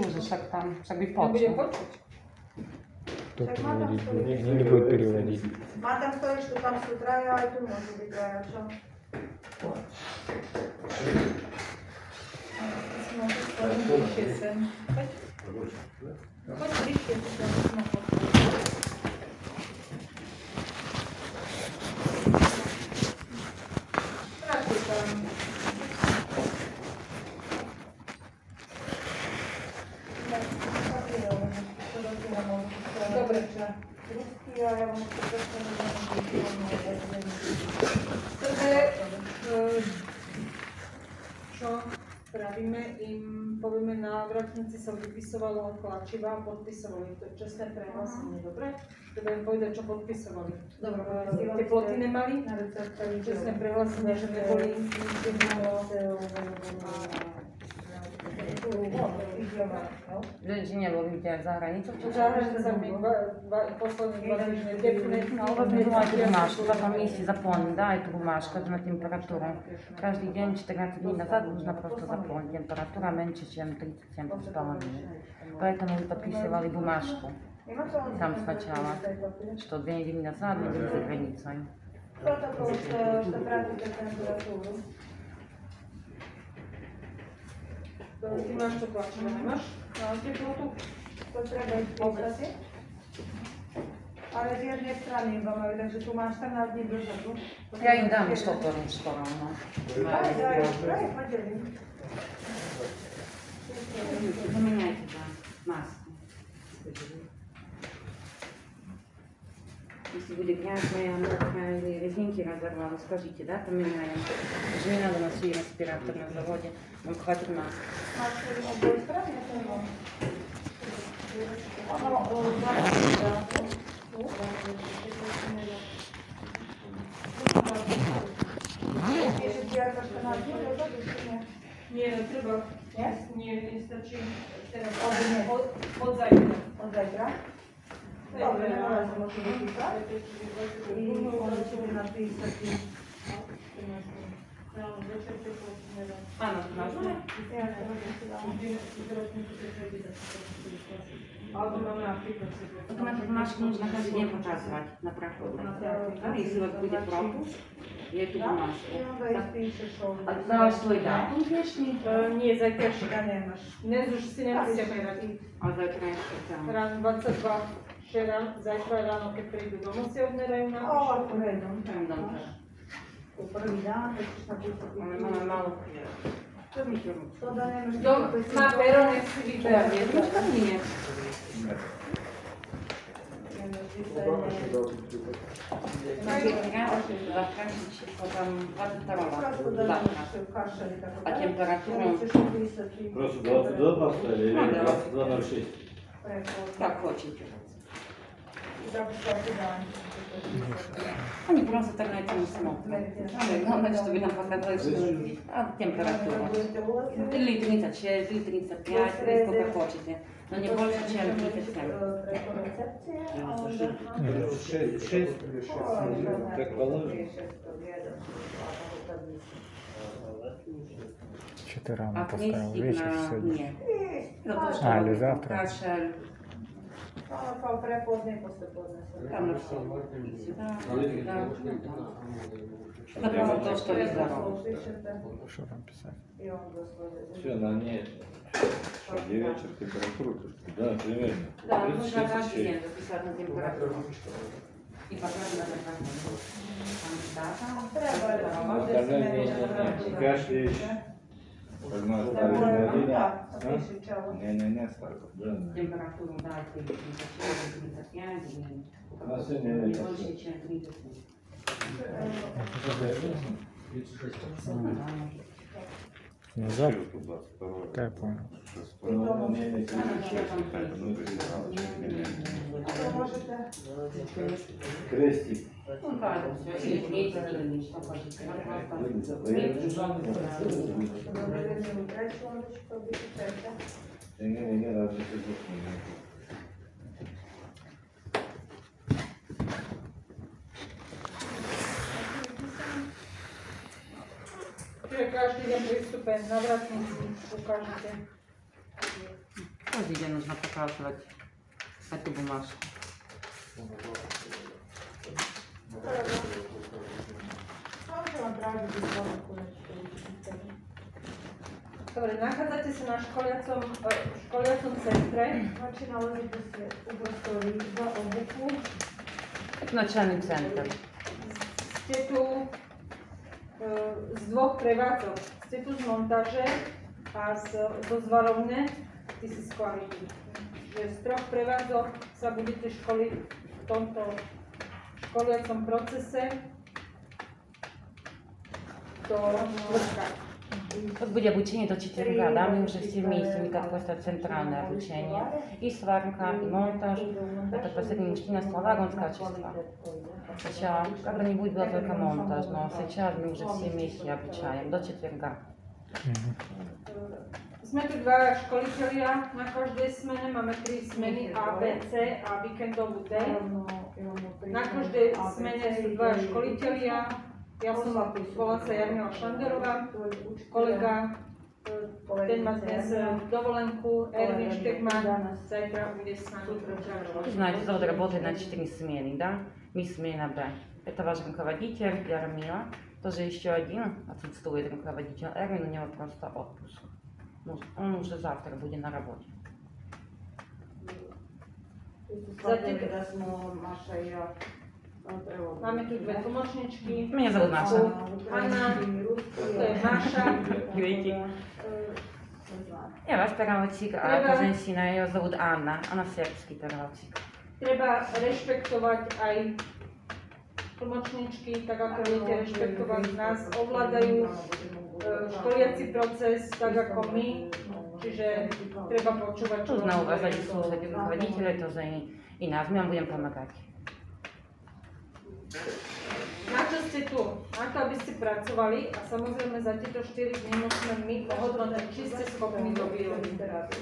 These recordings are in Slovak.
že však tam, však by Nebudem počul. počuť. To переводить. Не будет переводить. Má tam stoličku, tam sú traja, aj tu môžu byť traja, čo? Poď bližšie sem. Poď bližšie sem. Strašne tam. Dobre, čo? Rusky a ja vám to presne čo spravíme, im povieme, návratníci sa vypisovalo ako lačiva a podpisovali. To je čestné prehlásenie, dobre? Treba im povedať, čo podpisovali. Dobre, tie ploty nemali? Čestné prehlásenie, že neboli Že neboli kde za hranicou? Zahraničami posledné 2 týždne tepne. Возьму эту бумажку, потом вместе заполним, да, эту бумажку на температуру. Каждый день, 14 дней назад, нужно просто заполнить. Температура меньше, чем 37,5. Поэтому мы подписывали бумажку. Там сначала, что 2 недели назад мы были за границей. Protokol, što pratite temperaturu. Ty máš čo tlačené, nemáš? Na teplotu? To treba ich písať. Ale z jednej strany iba majú, takže tu máš 14 dní dozadu. Ja im dám už toto skoro, no. Daj, podelím. Поменяйте, да, маску. Если будет грязная, мокрая или резинки разорвала, скажите, да, поменяем. Уже не надо носить респиратор на заводе, нам хватит маски. Masz oboj strony, ja to mam. Nie, no treba. Nie? Nie stačí. Teraz Od zajtra. Od zajtra? Dobre, na razie môžu vypísať. I môžete mi napísať. Анна, можно? Ja to rozpísam. Alebo máme napríklad. Вот нашу бумажку нужно каждый день показывать на проходе. Да, если у вас будет пропуск, я эту бумажку. I onda ispíšeš ovdje. А знаешь свой датум внешний? Nie, zajtrajší. Ja nemaš. Dnes už si nemusia merať. А завтра еще там. Ráno 22, včera, zajtra ráno, keď prídu domov, si odmerajú na Ovako redom. Там дом. U prvi dan, da ćeš napisati. Мама мало. Что мне делать? To da nemaš Dom má pero, nech si Да, vyberá. нет, ну что мне? Завтра, потом 22-го. Завтра. А температура? Просто 22 поставили или 22,06? Как хотите. Они просто так на это не смотрят. Самое главное, чтобы нам показали, что температура. Или 36, или 35, или сколько хотите. Но не больше, чем 37. 6 или 6, так положено. 4 рано А поставил. вместе Вечер на... сегодня. Нет. Потому что А, или завтра? кашель, Kao prepodne i poslepodne. там на все. Сюда, сюда. Это просто то, что из дороги. Что там писать? I on doslovno. Все, на ней. Что, где вечер, температура? Да, примерно. Да, нужно 36,6. каждый день записать на температуру. И потом надо проходить. Там Ну, дата. остальное не кашляешь. Одна ставишь на один. Не, ставишь. Температуру, да, 36, 35, На сегодня не больше, чем 37. Назад? Да, я понял. Крестик. Ну, да, все, или третий, или что хочете. Не, даже Čiže každý deň prístupe, navratníci, ukážete. Каждый день нужно показывать эту бумажку. Čo vám práve vyzvalo konečne? Dobre, nachádzate sa na školiacom centre. Začínalo ste u prostory za obuku. Это начальный центр. Ste tu z dvoch prevádzok. Ste tu z montáže a zo zvarovne, ty si z kvality. Že z troch prevádzok sa budete školiť v tomto školiacom procese do štvrtka. Вот будет обучение до четверга, да, мы уже все вместе, не как просто центральное обучение. И сварка, и монтаж, это по совмещению слова качества. Сначала, когда-нибудь был только монтаж, но сейчас мы уже все вместе обучаем, до четверга. Sme tu dva školitelia na každej smene, máme 3 smeny A, B, C a víkendovú D. Na každej smene sú dva školitelia. Ja som volám sa Jarmila Šanderová, kolega, ten má dnes dovolenku, Erwin Štegman, zajtra bude s nami pokračovať. Вы знаете, завод работает на 4 смены, да? Мы смена Б. Это ваш руководитель Ярмила, тоже еще один отсутствует руководитель Эрвин, у него просто отпуск. Он уже завтра будет на работе. Máme tu dve tlmočničky. Меня зовут Маша. Anna, to je Маша. Я ваш переводчик, а эта женщина, ее зовут Анна, она сербский переводчик. Treba rešpektovať aj tlmočničky, tak ako viete rešpektovať nás, ovládajú školiaci proces tak ako my, čiže treba počúvať, čo Нужно уважать и слушать руководителя, тоже и нас, мы вам будем помогать. Na čo ste tu? Na to, aby ste pracovali a samozrejme za tieto 4 dní musíme my ohodnotiť, či ste schopní do výroby.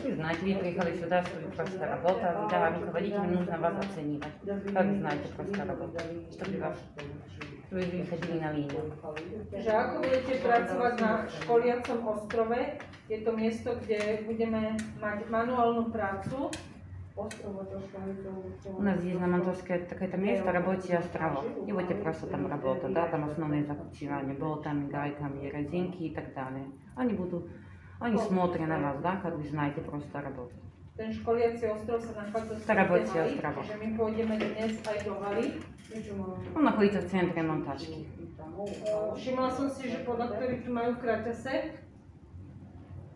Вы знаете, вы приехали сюда, чтобы просто работать, да, руководителям нужно вас оценивать. Как вы знаете просто работать, чтобы вы выходили на линию. Takže ako budete pracovať na školiacom ostrove, je to miesto, kde budeme mať manuálnu prácu. У нас есть на Монтовске такое-то место, рабочий островок. И вот я просто там работаю, да, там основные закручивания, болтами, гайками, резинки и так далее. Они смотрят на вас, да, как вы знаете, просто работать. Ten školiaci ostrov sa nachádza v Rабочий Haly, островок. čiže my pôjdeme dnes aj do Haly. Он находится в центре монтажки. Všimla som si, že podľa tu majú kraťase.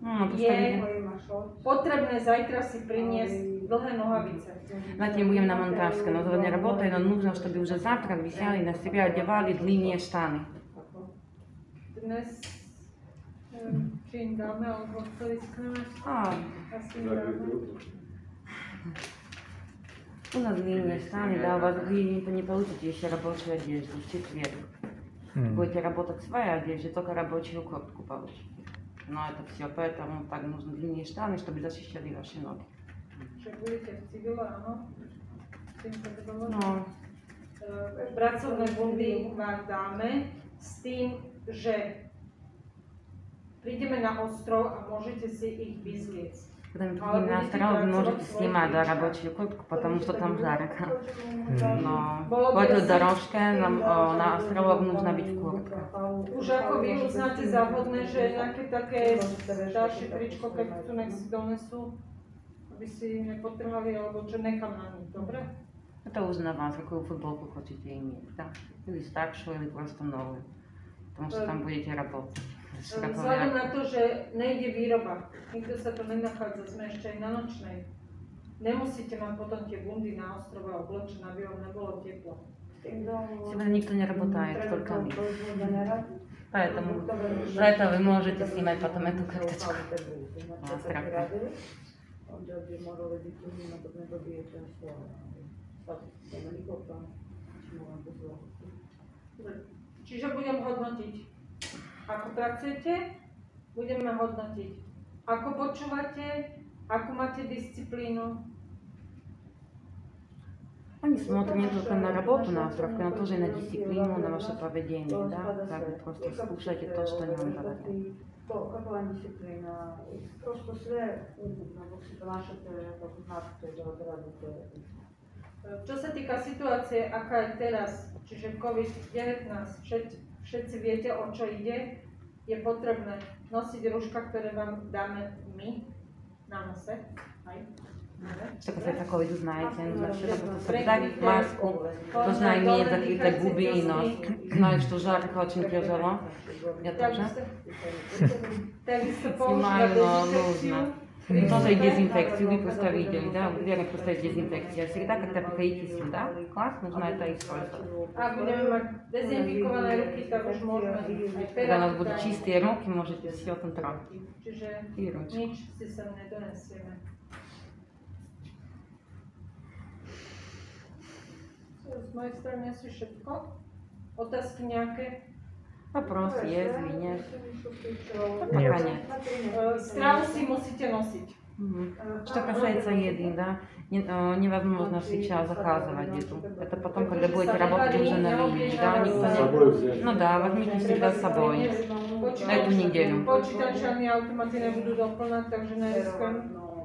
Ну, Je potrebné zajtra si priniesť dlhé nohavice. Знаете, мы будем на Монтажской, но сегодня работает, но нужно, чтобы уже завтра висели на себя, одевали длинные штаны. Dnes či im dáme, alebo to riskneme? Asi im dáme. У нас длинные штаны, да, у вас вы не получите еще рабочую одежду в четверг. Будете работать в своей одежде, только рабочую куртку получите. Но это все, поэтому так нужны длинные штаны, чтобы защищали ваши ноги. Však budete v civile, áno? S tým sa to dovolí? No, Pracovné bundy vám dáme s tým, že prídeme na ostrov a môžete si ich vyzliecť. когда мы приедем на остров, вы можете снимать, да, рабочую куртку, потому что там жарко. Но по этой дорожке нам на островок нужно быть в куртке. Už ako vy uznáte záhodné, že nejaké také staršie tričko, keď chcú, nech si donesú, aby si nepotrhali, alebo čo nechám na nich, dobre? Это уже на вас, какую футболку хотите иметь, да? Или старшую, или просто новую. Потому что там будете работать. Vzhľadom na to, že nejde výroba, nikto sa to nenachádza, sme ešte aj na nočnej. Nemusíte mať potom tie bundy na ostrove oblečené, aby vám nebolo teplo. Сегодня никто не работает, только мы. Поэтому за это вы можете снимать потом эту карточку. Страхка. Čiže budem hodnotiť, ako pracujete, budeme hodnotiť, ako počúvate, akú máte disciplínu. Они смотрят не только на работу, на отправку, но тоже и на дисциплину, на ваше поведение, да? Как вы просто слушайте то, что они вам говорят. Kakva je disciplina, prosto sve ukupno, dok se ponašate, dok znate da odradite. Čo sa týka situácie, aká je teraz, čiže COVID-19, všetci viete, o čo ide, je potrebné nosiť rúška, ktoré vám dáme my na nose. Aj. Что касается ковида, знаете, нужно всегда просто соблюдать маску, должна иметь закрытые губы и нос. Знаю, что жарко, очень тяжело. Я тоже. Снимаю, но нужно. Тоже и дезинфекцию, вы просто видели, да? Верно, просто есть дезинфекция. Всегда, когда приходите сюда, класс, нужно это использовать. A budeme mať dezinfikované ruky, tak už môžeme aj Когда у нас perať. будут чистые руки, можете все контролировать. Čiže И ручки. nič si sem nedonesieme. Z mojej strany asi všetko. Otázky nejaké? Вопрос есть, нет. Нет. Пока нет. Stravu si musíte nosiť. Мгм. Что касается еды, да, невозможно сейчас заказывать еду. Это потом, когда будете работать уже на линии, да, никто не... Ну да, возьмите всегда с собой. На эту неделю. Počítače ani automaty nebudú doplnať, takže neriskujem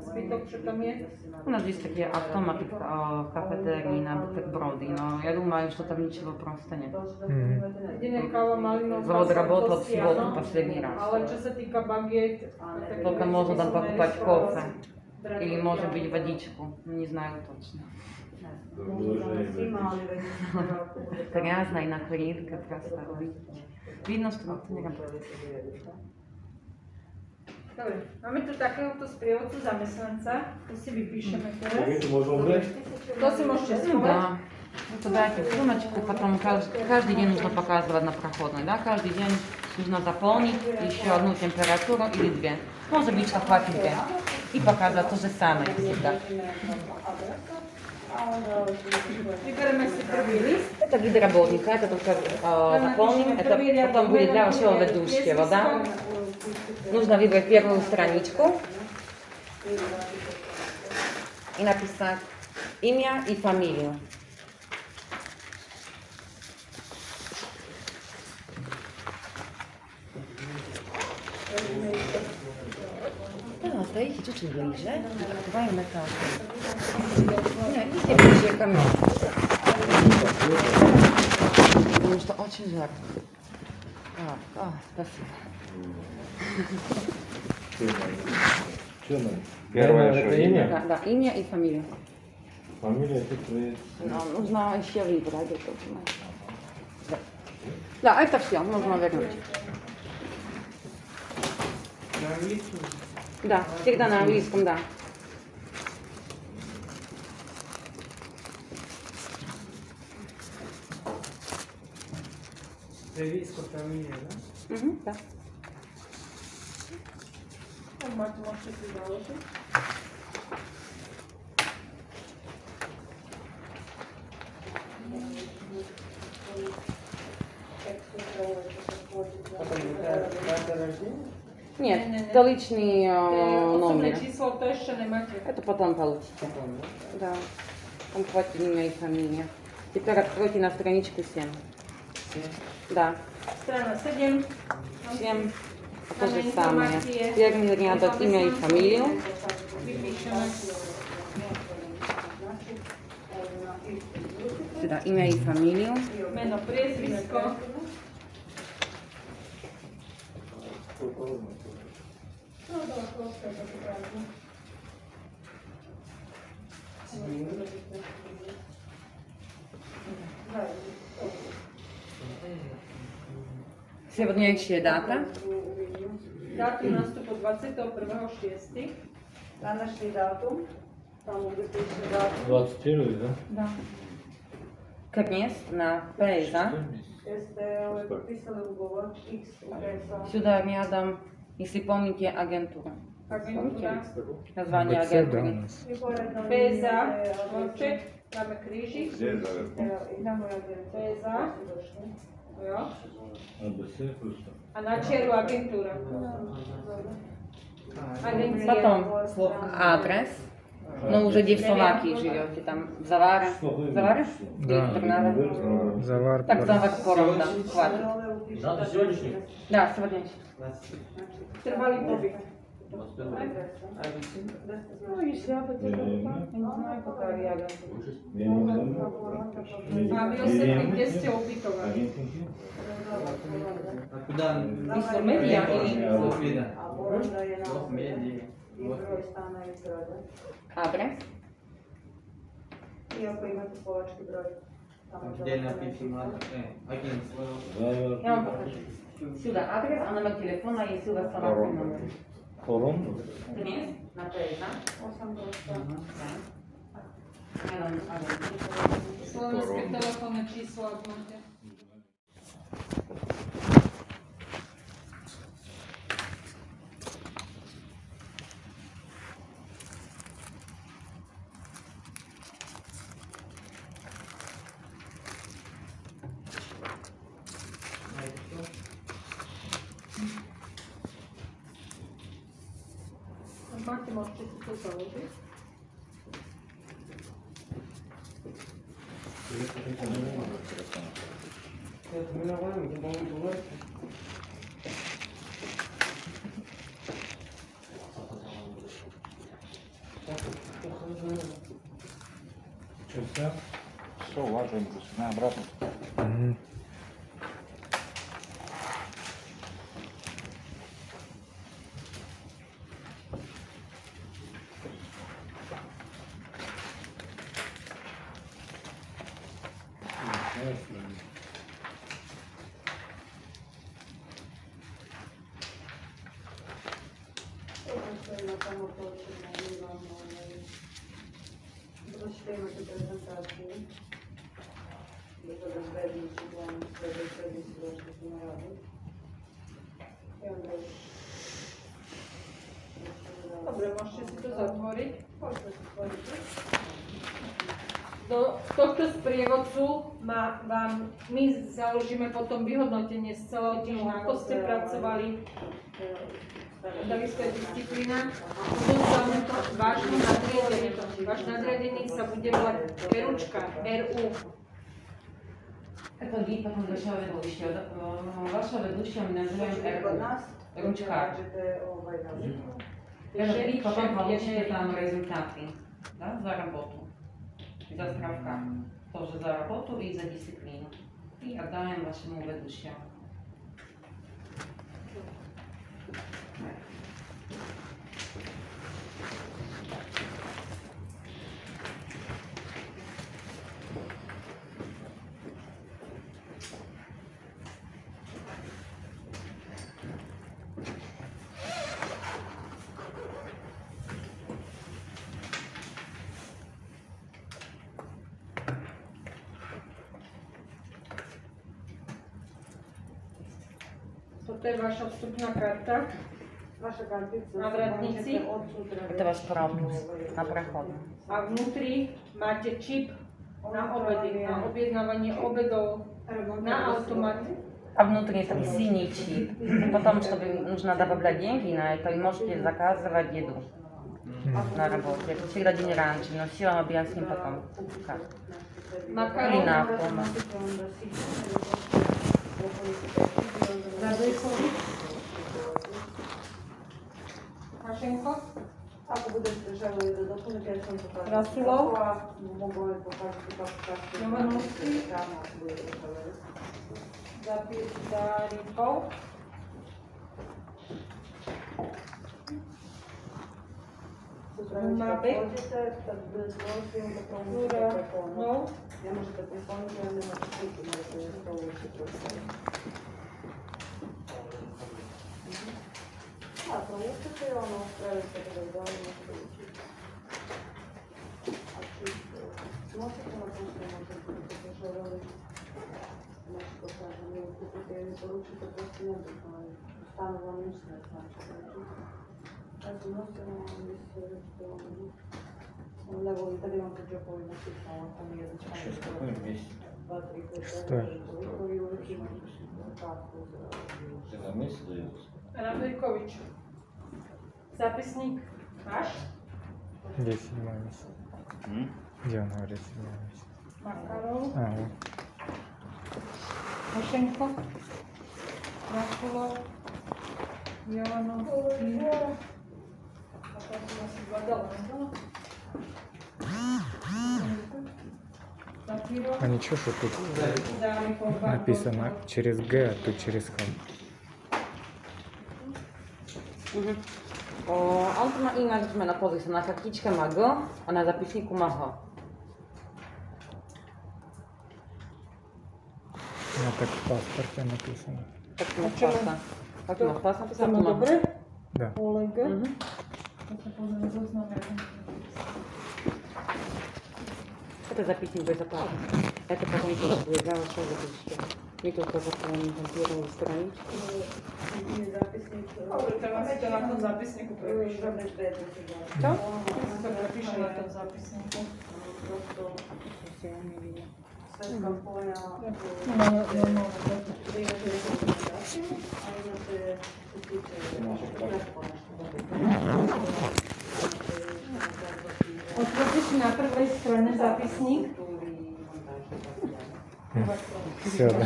zbytok, čo tam je. У нас есть такие автоматы в кафетерии на бутерброды, но я думаю, что там ничего просто нет. Jediné káva malinová. Завод sa работал в dosiahla, субботу последний раз. Ale čo sa týka bagiet, tak Только можно там покупать кофе. brať Или, od может ňa. быть, водичку. Не знаю точно. Грязно и накрыт как раз так. Видно, что никто не работает. Dobre, máme tu takéhoto sprievodcu zamestnanca, to si vypíšeme teraz. Видите, можно убрать? To si môžete Ну schovať. да. Вот дайте сумочку, потом каждый день нужно показывать на проходной, да, каждый день нужно заполнить еще одну температуру или две. Может быть, что хватит две. И показывать то же самое всегда. Vybereme si prvý list. Это вид работника, это только заполним, это потом будет для вашего ведущего, да. Нужно выбрать первую страничку и написать имя и фамилию. Да, стоите чуть-чуть ближе. Открываем это окно. Нет, идите ближе ко мне. Потому что очень жарко. Спасибо. Что нам? Первое, это что имя? Да, имя и фамилия. Фамилия тут есть. Но нужно еще выбрать это. Да, это все, можно вернуть. На английском? Да, всегда на английском, да. Ревизская фамилия, да? Угу, да. Máte, môžete si založiť. Дата рождения? Нет, Не-не-не. это личный Osobné номер. číslo, to ešte nemáte. Это потом получите. Потом, да? Да. Там хватит имя и фамилия. Теперь откройте на страничку 7. Да, Strana 7. 7. То же самое. Первый рядок имя и фамилию. Vypíšeme. Сюда имя и фамилию. Meno, priezvisko. Сегодняшняя дата. Dátum nástupu 21.6. Današnji datum, tamo gdje piše datum, 21, да? Да. Конец на Пейза. jeste potpisali ugovor X UPS-a. Сюда рядом, если помните, агентура. Agentúra. Название ВЦ, да, у агентуры. нас. I poredno PSA, ide, Volček, dáme krížik. Где заверх? idemo i agencija. PSA. Došli. Jo. АБС просто. A na čelu agentúra. Agencia. Потом адрес. Ну, уже где в Словакии живете, там в Заваре. Заваре? Да. Трнаве? Завар. Так, Завар пором, да, хватит. Да, сегодняшний. Да, сегодня. Trvalý pobyt. Ну, если я бы тебя я не знаю, пока я A vy osobně, kde jste ubytovali? А куда? Myslel média ili Софида. A Boronda je na В меди. i broj stana i zgrade. adres? I ako imate slovački broj. tamo Где da- написано? Агентство. Ja vam pokažem. Сюда адрес, а номер телефона je сюда словацкий номер. Forum? Dnes na Preza. 8 dosta. Ja vám adres. Slovenské telefónne číslo, ak máte. Máte, môžete si to založiť. Все, ладно, на обратно. Proste imate prezentaciju. Dokada zvedni su glavni sredi su došli su na radu. I onda Dobre, môžete si to zatvoriť. možete se stvoriti. Do tohto sprievodcu my založíme potom vyhodnotenie z celého týždňa, ako ste pracovali, dali ste disciplína, odovzdáme to vášmu nadriadenému. Váš nadriadený sa bude volať Peručka, RU. Tako vi potom vašeho vedущего. Вашего ведущего называем Kod nas Ручкар. kažete nazivu. И потом получите там результаты, да, за работу. За справка тоже за работу и за дисциплину. И отдаем вашему ведущему. Toto je vaša vstupná karta. Vaša kartica. Na vratnici. Možete odsud Это ваш пропуск на проход. A vnútri máte čip na obedy, na objednávanie obedov, на автомат. А внутри там синий чип. И потом, чтобы нужно добавлять деньги на это, и можете заказывать еду на работе. Это всегда день раньше, но все объясним потом. Как. Или Makaron, на автомат. Radojkovi, Hašenko, Ako budete želeli da dopunite, ja sam pokazati Rasulov. kako, a mogu vam pokazati kako kažete. Jovanovski. Tamo ako budete želeli. Darikov, Sutra Mabek. dođete, kad budete došli, onda promušite Jura, telefonu. no, Ne možete prisloniti, ali nemate slike, morate to ući kroz sve. A provučete, ono, prelite kada je dole, možete ući. A čisto, nosite na pušte, možete biti želeli. Nešto kažem, ne kupite ili poručite, prosto nebitno, ali stanu vam ništa ne znači. Ja sam nosila, mislim da ćete ono, ne volim kad imam pod džepovima slično, ovako mi je dva, tri puta, Stoji. toliko i uvijek imam kartu za... Ти на місці даєш? Radojković. Zapisnik, vaš? Где 7 месяц? Где он говорит 7 месяц? Makarov, А, вот. Mošenko, Vakulov, Jovanovský. Zapirov, А ничего, что тут Dárikov, написано через Г, а тут через Х. On tu má inak zmena, pozri sa, na kartičke má G a na zapisníku má H. Ну так в паспорте написано. Tak to máš pás. Tak to máš pás napísané, Samo tu má dobre? Да. Olega. Mhm. Tak sa pozrieme zoznam. Это записник будет заплатить. Это потом тоже будет хорошо запишите. Не только заполнить там первую страничку. Treba si to na tom zápisníku prepíšem. Čo? Si to prepíšem na tom zápisníku. Svetska poja, No. Otvorte si na prvej strane zápisník. Все, да.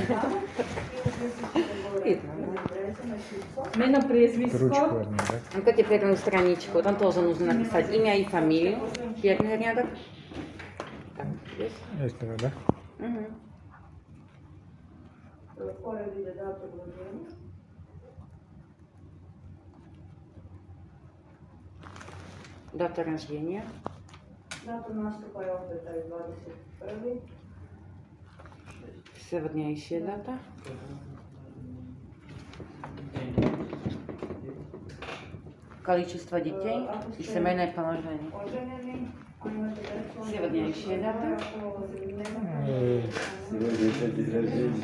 Meno, priezvisko. Ручку верни, да? Ну-ка первую страничку. Там тоже нужно написать имя и фамилию. Первый рядок. Так, есть? Есть такое, да? Угу. pored ide datum rođenja. Дата рождения. Datum nastupa je opet taj 21. Сегодняшняя дата. Количество детей и семейное положение. Oženjeni, a imate decu, Сегодняшняя дата. Сегодня день рождения.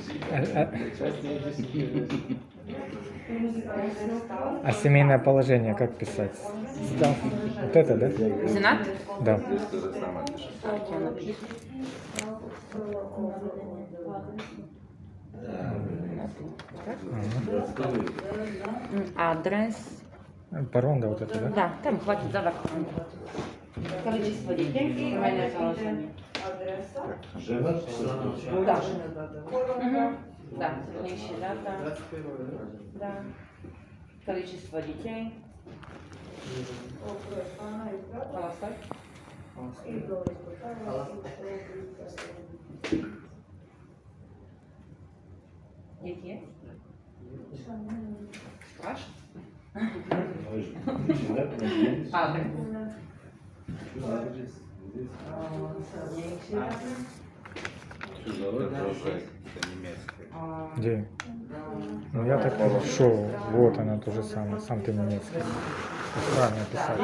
А семейное положение как писать? Сдав. Вот это, да? Женат? Да. Так, я напишу. Адрес. Поронга вот это, да? Да, там хватит задак. Количество детей и семейное положение. adresa, Жена? Да. Мгм. Да, сегодняшняя дата. Да. Количество детей. broj stana i zgrada, Холостой. i broj ispostava, Дети. Ваш? Адрес. Где? Ну я так шел. Вот она то же самое. Сам ты немецкий. Правильно писать.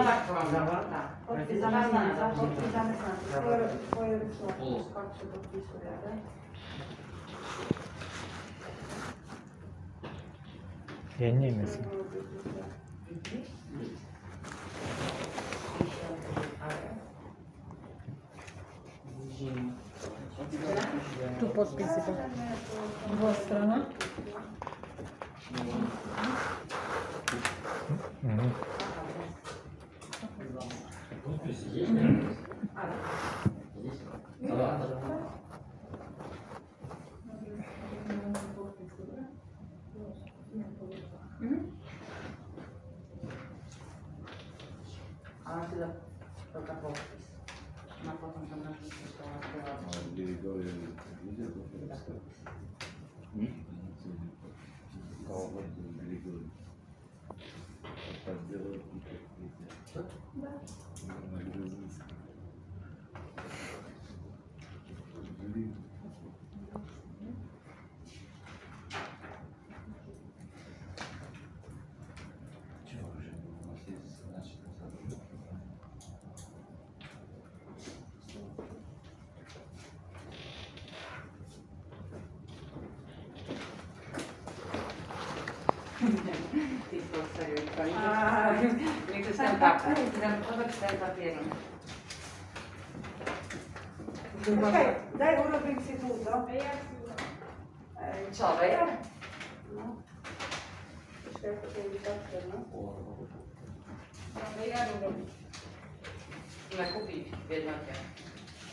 Tvoje ručno, kako se potpisuje, da? Я немец. Tu potpisi. Druga strana. Мгм. А сюда только подпись. На потом там написано, что у нас была. Niekto tam tak, to čítam papierom. Daj urobím si túto. Človek? No. Počkaj, ako to je takto, no. Musíme kúpiť v jednote.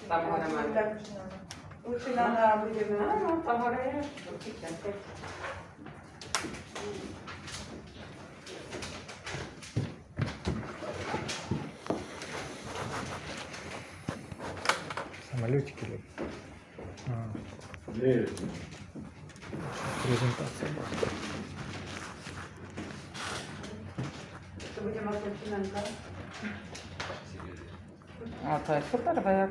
Tam hore máme. Určená na budeme. Áno, tam hore je. Určite. Самолетики ли? Где это? Презентация была. To bude mať počínanka. A to je super ver.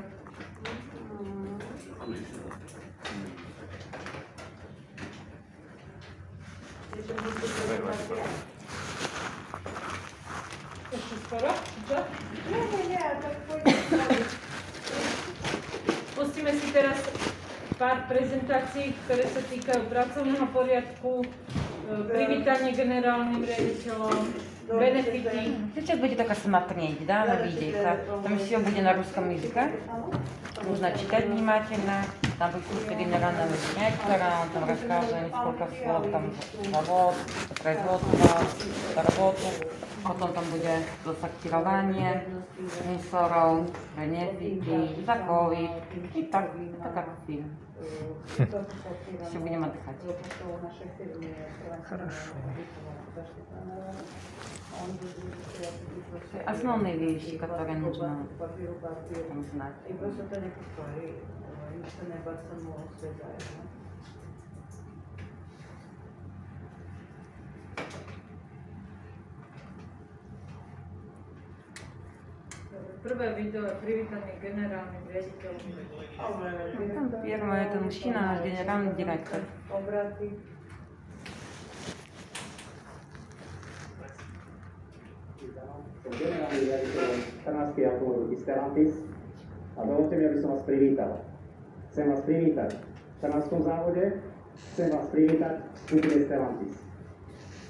Ešte skoro? Čo? Nie, tak pôjde. Pustíme si teraz pár prezentácií, ktoré sa týkajú pracovného poriadku, privítanie generálnym riaditeľom, benefity. Сейчас будет только смотреть, да, она видится. Там все будет на русском языке. Нужно читать внимательно. Там присутствие генерального директора, он там рассказывает сколько слов, там завод, производство, работу. Потом там будет засортирование мусоров, бенефики, закрови. И так, это как фильм. Все будем отдыхать. Хорошо. Основные вещи, которые нужно там знать. I prosto to neke stvari, ništa ne bacamo sve zajedno. Prvé video je privítanie generálnym riaditeľom. Там первое, это мужчина, наш генеральный директор. Obrati. Som generálny riaditeľ Trnavskej automobilky Stellantis a dovolte mi, aby som vás privítal. Chcem vás privítať v Trnavskom závode, chcem vás privítať v skupine Stellantis.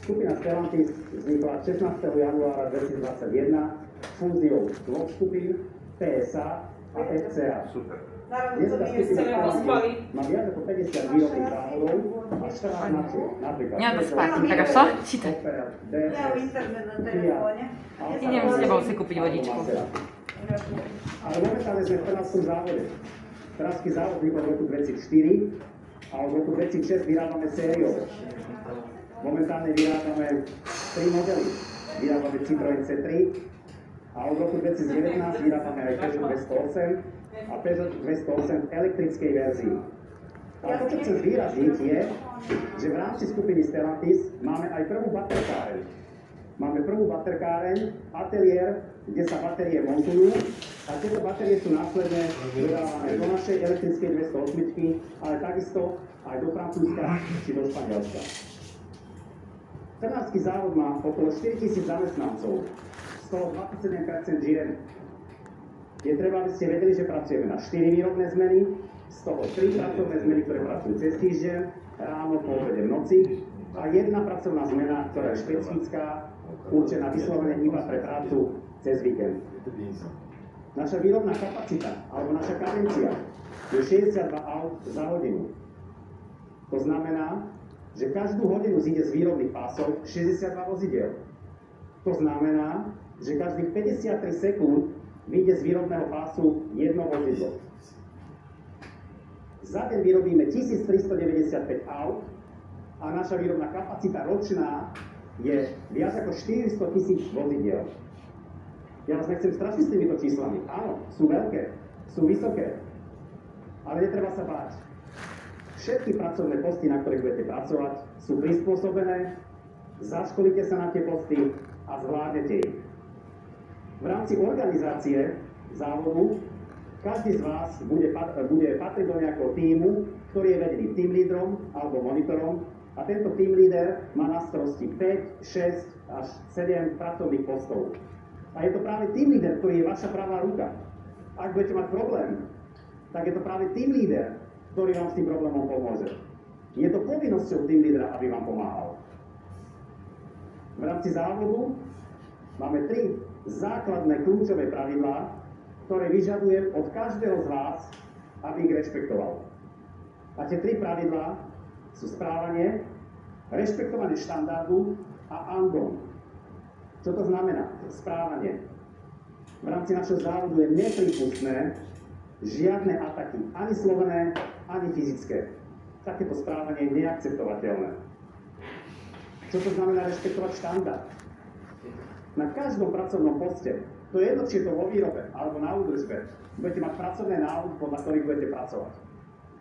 Skupina Stellantis vznikla 16. januára 2021 fúziou dvoch skupín PSA a FCA. Super. Dneska skupina Ste pospali? má viac ako 50 výrobných závodov a 14 značiek, napríklad Не надо спать, хорошо? Читай. Opel, Ja DS, internet na Fiat, telefóne. Idem s tebou si kúpiť vodičku. Ale momentálne sme v Trnavskom závode. Trnavský závod vznikol v roku 2004 a od roku 2006 vyrábame sériovo. Momentálne vyrábame 3 modely. Vyrábame Citroën C3 a od roku 2019 vyrábame aj Peugeot 208 a Peugeot 208 v elektrickej verzii. Ale to, čo chcem zvýrazniť, je, že v rámci skupiny Stellantis máme aj prvú baterkáreň. Máme prvú baterkáreň, ateliér, kde sa batérie montujú a tieto batérie sú následne dodávané do našej elektrickej 208, ale takisto aj do Francúzska či do Španielska. Trnavský závod má okolo 4000 zamestnancov, z toho 27% žien. Je treba, aby ste vedeli, že pracujeme na 4 výrobné zmeny, z toho 3 pracovné zmeny, ktoré pracujú cez týždeň, ráno, po obede, v noci a jedna pracovná zmena, ktorá je špecifická, určená vyslovene iba pre prácu cez víkend. Naša výrobná kapacita, alebo naša kadencia, je 62 aut za hodinu. To znamená, že každú hodinu zíde z výrobných pásov 62 vozidiel. To znamená, že každých 53 sekúnd vyjde z výrobného pásu jedno vozidlo. Za deň vyrobíme 1395 aut a naša výrobná kapacita ročná je viac ako 400 000 vozidiel. Ja vás nechcem strašiť s týmito číslami. Áno, sú veľké, sú vysoké, ale netreba sa báť. Všetky pracovné posty, na ktorých budete pracovať, sú prispôsobené, zaškolíte sa na tie posty a zvládnete ich. V rámci organizácie závodu každý z vás bude patriť do nejakého tímu, ktorý je vedený team lídrom alebo monitorom a tento team líder má na starosti 5, 6 až 7 pracovných postov. A je to práve team líder, ktorý je vaša pravá ruka. Ak budete mať problém, tak je to práve team líder, ktorý vám s tým problémom pomôže. Je to povinnosťou team lídera, aby vám pomáhal. V rámci závodu máme 3 základné kľúčové pravidlá, ktoré vyžadujem od každého z vás, aby ich rešpektoval. A tie 3 pravidlá sú správanie, rešpektovanie štandardu a andon. Čo to znamená? Správanie. v rámci našeho závodu je neprípustné žiadne ataky, ani slovené, ani fyzické. Takéto správanie je neakceptovateľné. Čo to znamená rešpektovať štandard? Na každom pracovnom poste, to je jedno, či je to vo výrobe alebo na údržbe, budete mať pracovné návody, podľa ktorých budete pracovať.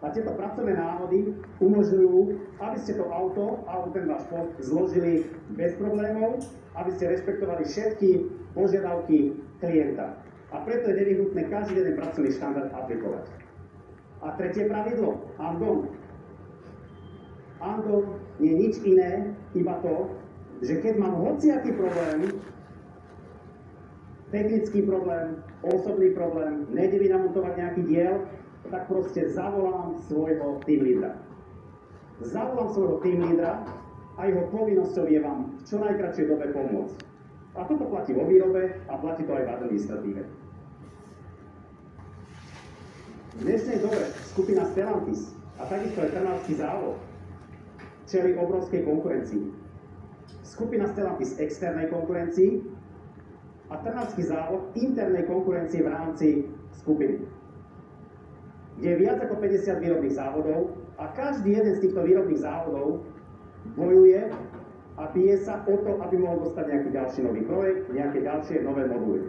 A tieto pracovné návody umožňujú, aby ste to auto alebo ten váš post zložili bez problémov, aby ste rešpektovali všetky požiadavky klienta. A preto je nevyhnutné každý jeden pracovný štandard aplikovať. A tretie pravidlo, andon. Andon nie je nič iné, iba to, že keď mám hociaký problém, technický problém, osobný problém, nejde mi namontovať nejaký diel, tak proste zavolám svojho team lídra. Zavolám svojho team lídra a jeho povinnosťou je vám v čo najkratšej dobe pomôcť. A toto platí vo výrobe a platí to aj v administratíve. V dnešnej dobe skupina Stellantis a takisto aj Trnavský závod čelí obrovskej konkurencii. Skupina Stellantis externej konkurencii a Trnavský závod internej konkurencii v rámci skupiny, kde je viac ako 50 výrobných závodov a každý jeden z týchto výrobných závodov bojuje a bije sa o to, aby mohol dostať nejaký ďalší nový projekt, nejaké ďalšie nové moduly.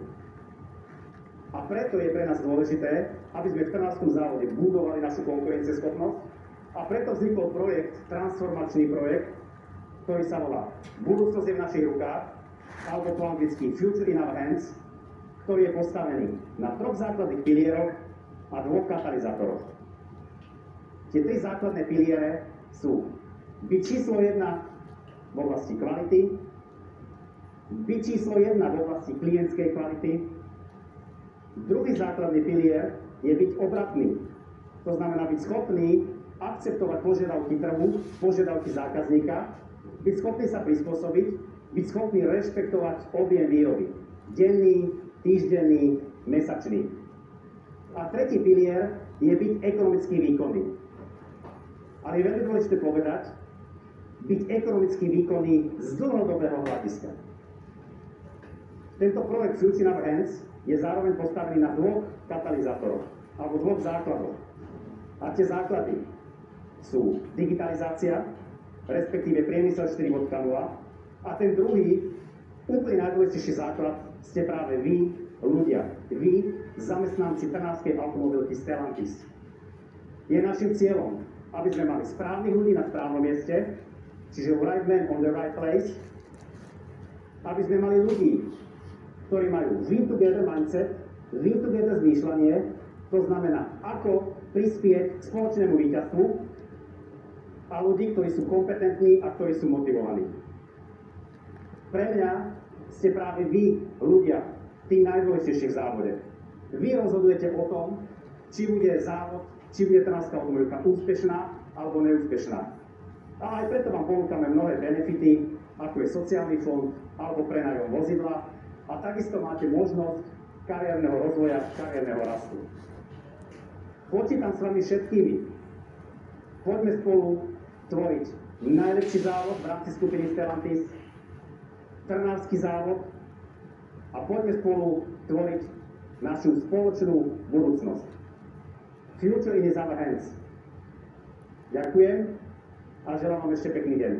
A preto je pre nás dôležité, aby sme v Trnavskom závode budovali našu konkurencieschopnosť a preto vznikol projekt, transformačný projekt, ktorý sa volá Budúcnosť je v našich rukách, alebo po anglicky Future in our hands, ktorý je postavený na 3 základných pilieroch a 2 katalizátoroch. Tie 3 základné piliere sú byť číslo 1 v oblasti kvality, byť číslo 1 v oblasti klientskej kvality. Druhý základný pilier je byť obratný. To znamená byť schopný akceptovať požiadavky trhu, požiadavky zákazníka, byť schopný sa prispôsobiť, byť schopný rešpektovať objem výroby. Denný, týždenný, mesačný. A tretí pilier je byť ekonomicky výkonný. Ale je veľmi dôležité povedať, byť ekonomicky výkonný z dlhodobého hľadiska. Tento projekt Future in our hands je zároveň postavený na 2 katalizátoroch, alebo 2 základoch. A tie základy sú digitalizácia, respektíve priemysel 4.0, a ten druhý, úplne najdôležitejší základ, ste práve vy, ľudia. Vy, zamestnanci Trnavskej automobilky Stellantis. Je našim cieľom, aby sme mali správnych ľudí na správnom mieste, čiže right man on the right place, aby sme mali ľudí, ktorí majú win together mindset, win together zmýšľanie, to znamená, ako prispieť k spoločnému víťazstvu, a ľudí, ktorí sú kompetentní a ktorí sú motivovaní. Pre mňa ste práve vy, ľudia, tí najdôležitejších v závode. Vy rozhodujete o tom, či bude závod, či bude Trnavská automobilka úspešná alebo neúspešná. A aj preto vám ponúkame mnohé benefity, ako je sociálny fond alebo prenájom vozidla, a takisto máte možnosť kariérneho rozvoja, kariérneho rastu. Počítam s vami všetkými. Poďme spolu tvoriť najlepší závod v rámci skupiny Stellantis, Trnavský závod, a poďme spolu tvoriť našu spoločnú budúcnosť. Future in our hands. Ďakujem a želám vám ešte pekný deň.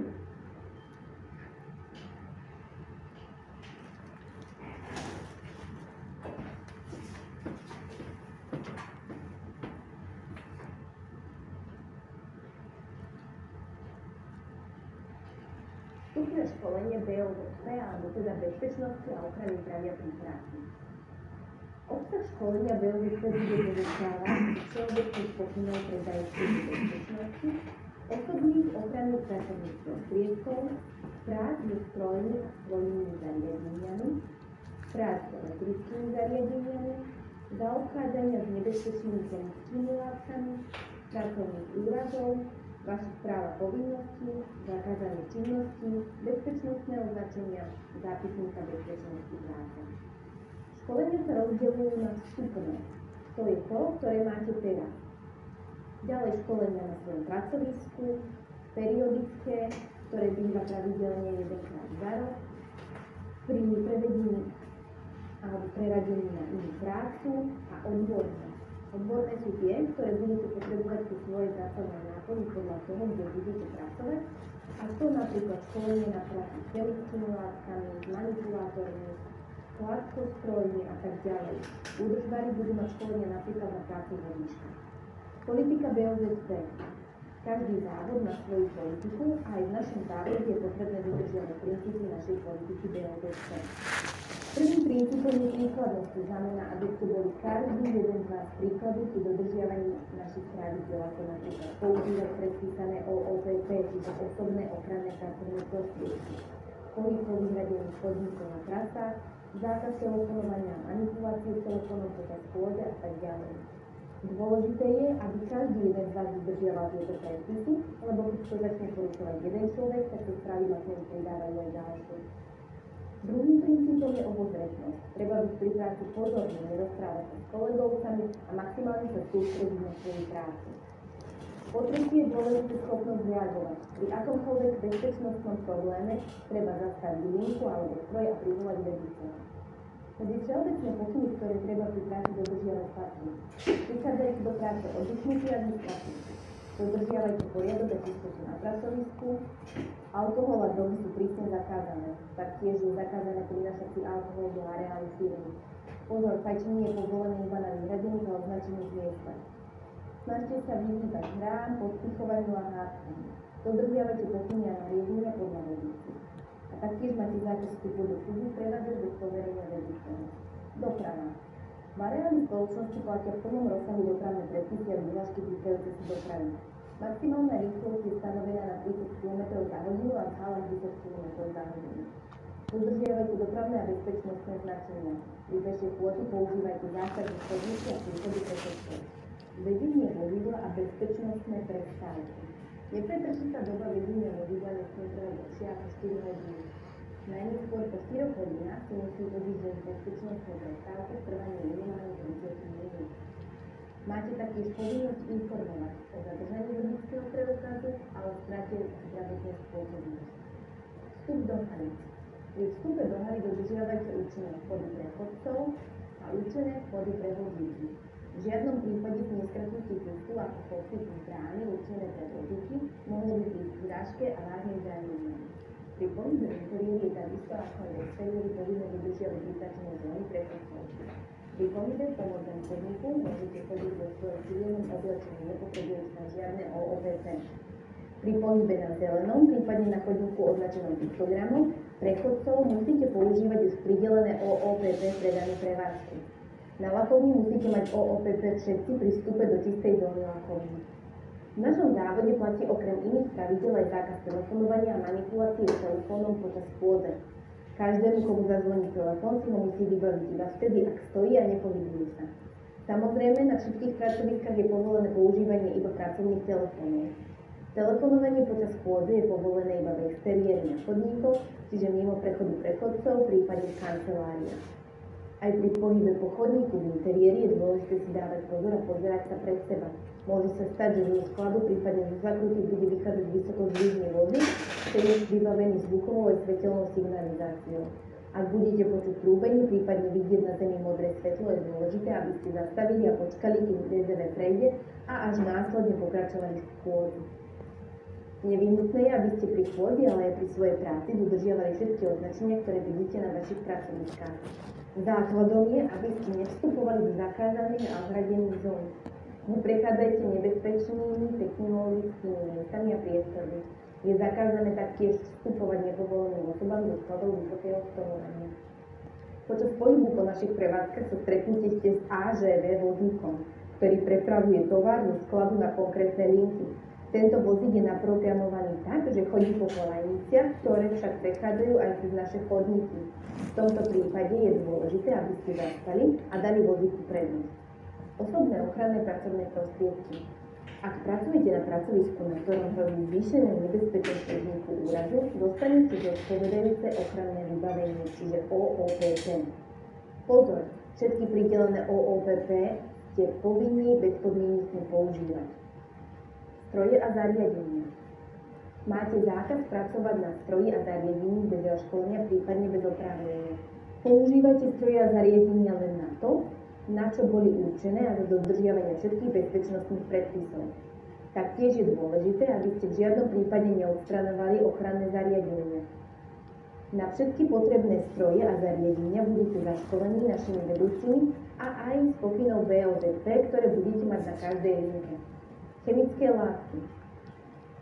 Vstupné školenie BOZP, alebo teda bezpečnosti a ochrany zdravia pri práci. Obsah školenia BOZP bude vyučávať všeobecných pokynov pre zaistenie bezpečnosti, osobných ochranných pracovných prostriedkov, prác so strojmi a strojnými zariadeniami, prác s elektrickými zariadeniami, zaobchádzania s nebezpečnými chemickými látkami, pracovných úrazov, vaša správa povinností, zakázané činnosti, bezpečnostné označenia, zápisníka bezpečnosti práce. Školenia sa rozdeľujú na vstupné. To je to, ktoré máte teraz. Ďalej školenia na svojom pracovisku, periodické, ktoré býva pravidelne 1-krát za rok, pri prevedení alebo preradení na inú prácu a odborné. Odborné sú tie, ktoré budete potrebovať pri svojej zásadnej náplni podľa toho, kde budete pracovať. A to napríklad školenie na práci s telesnými látkami, s manipulátormi, hladkostrojmi a tak ďalej. Údržbári budú mať školenie napríklad na prácu vodíčka. Politika BOZP. Každý závod má svoju politiku a aj v našom závode je potrebné dodržiavať princípy našej politiky BOZP. Prvým princípom je príkladnosť, to znamená, aby ste boli každý jeden z vás príkladu pri dodržiavaní našich pravidiel, ako napríklad používať predpísané OOPP, čiže osobné ochranné pracovné prostriedky, pohyb po vyhradených chodníkov na trasách, zákaz telefonovania a manipulácie telefónom počas schôdze a tak ďalej. Dôležité je, aby každý jeden z vás dodržiaval tieto predpisy, lebo keď to začne porušovať jeden človek, tak to spravidla k nemu pridávajú aj ďalšie. Druhým princípom je obozretnosť. Treba byť pri práci pozorný, nerozprávať sa s kolegovcami a maximálne sa sústrediť na svoju prácu. Po tretie je dôležitá schopnosť reagovať. Pri akomkoľvek bezpečnostnom probléme treba zastaviť linku alebo stroj a privolať vediteľa. Medzi všeobecné pokyny, ktoré treba pri práci dodržiavať patrí. Prichádzajte do práce oddychnutí a vyspatí. Dodržiavajte poriadok a čistotu na pracovisku. Alkohol a drogy sú prísne zakázané. Taktiež je zakázané prinášať si alkohol do areálu firmy. Pozor, fajčenie je povolené iba na vyhradených a označených miestach. Snažte sa vyhýbať hrám, podpichovaniu a hádkam. Dodržiavajte pokyny a nariadenia podľa vedúci. A taktiež máte zákaz vstupu do klubu prevádzať bez poverenia vedúceho. Doprava. V areáli spoločnosti platia v plnom rozsahu dopravné predpisy a vyhlášky týkajúce sa dopravy. Maximálna rýchlosť je stanovená na 30 km za hodinu a v halách 10 km za hodinu. Dodržiavajte dopravné a bezpečnostné značenia. Pri pešej chôdzi používajte zásadné chodníky a príchody pre cestov. Vedenie vozidla a bezpečnostné prestávky. Nepretrčí sa doba vedenia vozidla nesmie trvať dlhšie ako 4 hodiny. Najneskôr po 4 hodinách si musí vodič bez bezpečnostnej prestávky s trvaním minimálne 30 minút. Máte taktiež povinnosť informovať o zadržaní vodičského preukazu a o strate zdravotnej spôsobilosti. Vstup do haly. Pri vstupe do haly dodržiavajte určené vchody pre chodcov a určené vchody pre vozíky. V žiadnom prípade si neskratujte cestu ako vchod brány určené pre vozíky, mohli by prísť k zrážke a vážnym zraneniam. Pri pohybe v interiéri je takisto ako aj v exteriéri povinné dodržiavať vyznačené zóny pre chodcov. Pri pohybe v pomocnom chodníku môžete chodiť vo svojom civilnom oblečení, nepotrebujete na žiadne OOPP. Pri pohybe na zelenom, prípadne na chodníku označenom piktogramom, pre chodcov musíte používať už pridelené OOPP pre danú prevádzku. Na lakovni musíte mať OOPP všetci pri vstupe do čistej zóny lakovny. V našom závode platí okrem iných pravidel aj zákaz telefonovania a manipulácie s telefónom počas schôdze. Každému, komu zazvoní telefón, si ho musí vybaviť iba vtedy, ak stojí a nepohybuje sa. Samozrejme, na všetkých pracoviskách je povolené používanie iba pracovných telefónov. Telefonovanie počas schôdze je povolené iba v exteriéri na chodníkoch, čiže mimo prechodu prechodcov, prípadne v kanceláriách. Aj pri pohybe po chodníku v interiéri je dôležité si dávať pozor a pozerať sa pred seba. Môže sa stať, že zo skladu, prípadne zo zakruty bude vychádzať vysokozdvížny vozík, ktorý je vybavený zvukovou aj svetelnou signalizáciou. Ak budete počuť trúbenie, prípadne vidieť na zemi modré svetlo, je dôležité, aby ste zastavili a počkali, kým DZV prejde a až následne pokračovali v schôdzi. Nevyhnutné je, aby ste pri schôdzi, ale aj pri svojej práci dodržiavali všetky označenia, ktoré vidíte na vašich pracoviskách. Základom je, aby ste nevstupovali do zakázaných a ohradených zón. Neprechádzajte nebezpečnými technologickými miestami a priestormi. Je zakázané taktiež vstupovať nepovoleným osobám do skladov vysokého stolovania. Počas pohybu po našich prevádzkach sa stretnete ste s AŽV vozíkom, ktorý prepravuje tovar zo skladu na konkrétne linky. Tento vozík je naprogramovaný tak, že chodí po koľajniciach, ktoré však prechádzajú aj cez naše chodníky. V tomto prípade je dôležité, aby ste zastali a dali vozíku prednosť. Osobné ochranné pracovné prostriedky. Ak pracujete na pracovisku, na ktorom hrozí zvýšené nebezpečenstvo vzniku úrazu, dostanete zodpovedajúce ochranné vybavenie, čiže OOPP. Pozor, všetky pridelené OOPP ste povinní bezpodmienečne používať. Stroje a zariadenia. Máte zákaz pracovať na stroji a zariadení bez školenia, prípadne bez oprávnenia. Používajte stroje a zariadenia len na to, na čo boli určené a za dodržiavanie všetkých bezpečnostných predpisov. Taktiež je dôležité, aby ste v žiadnom prípade neodstraňovali ochranné zariadenia. Na všetky potrebné stroje a zariadenia budete zaškolení našimi vedúcimi a aj s pokynov BOZP, ktoré budete mať na každej linke. Chemické látky.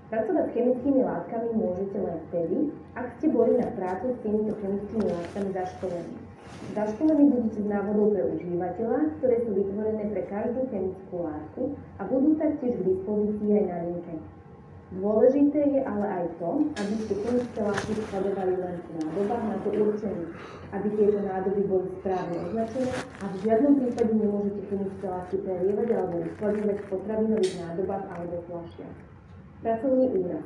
Pracovať s chemickými látkami môžete len vtedy, ak ste boli na prácu s týmito chemickými látkami zaškolení. Zaškolení budete s návodou pre užívateľa, ktoré sú vytvorené pre každú chemickú látku a budú taktiež k dispozícii aj na linke. Dôležité je ale aj to, aby ste chemické látky skladovali len v nádobách na to určených, aby tieto nádoby boli správne označené a v žiadnom prípade nemôžete chemické látky prelievať alebo uskladňovať v potravinových nádobách alebo fľašiach. Pracovný úraz.